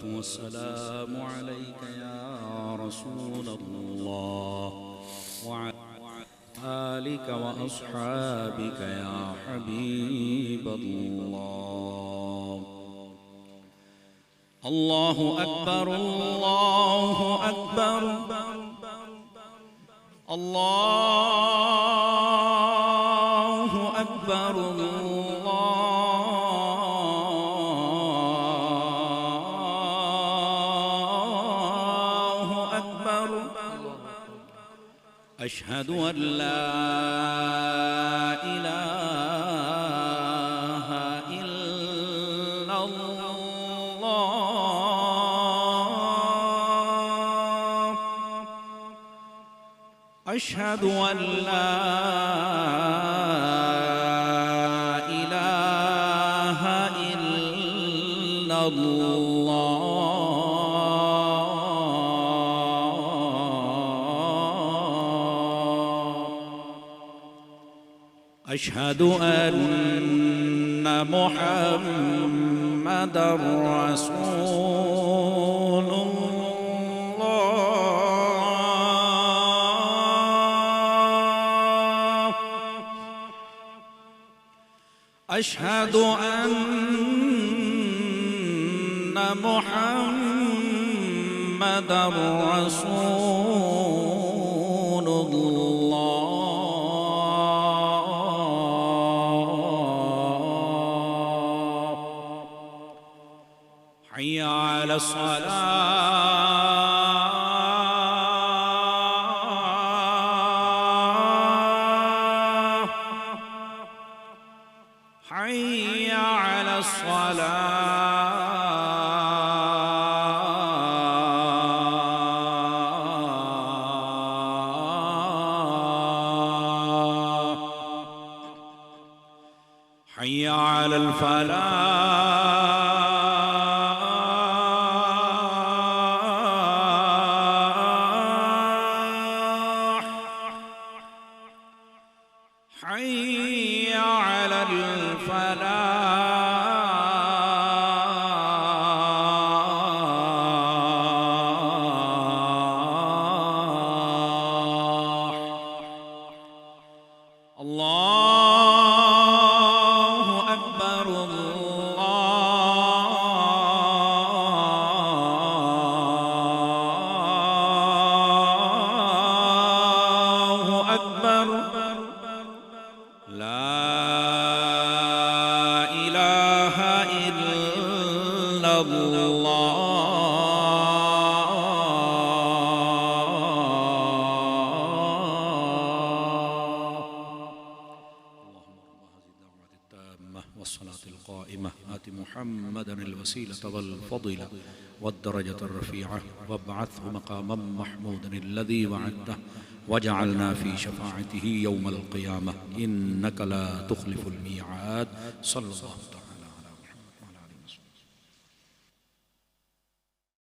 والسلام عليك يا رسول الله وعلى آلك وأصحابك يا حبيب الله. الله أكبر الله أكبر الله أكبر الله أكبر. أشهد أن لا إله إلا الله. أشهد أن لا إله إلا الله. أشهد أن محمدًا رسول الله. أشهد أن محمدًا رسول الله. حي على الصلاة. حي على الصلاة. حي على الفلاح. حي على الفلاح. الله أكبر الله أكبر. لا إله إلا الله. والصلاة القائمة آت محمدا الوسيلة والفضيلة والدرجة الرفيعة وابعثه مقاما محمودا الذي وعدته وجعلنا في شفاعته يوم القيامة إنك لا تخلف الميعاد. صلى الله عليه وسلم.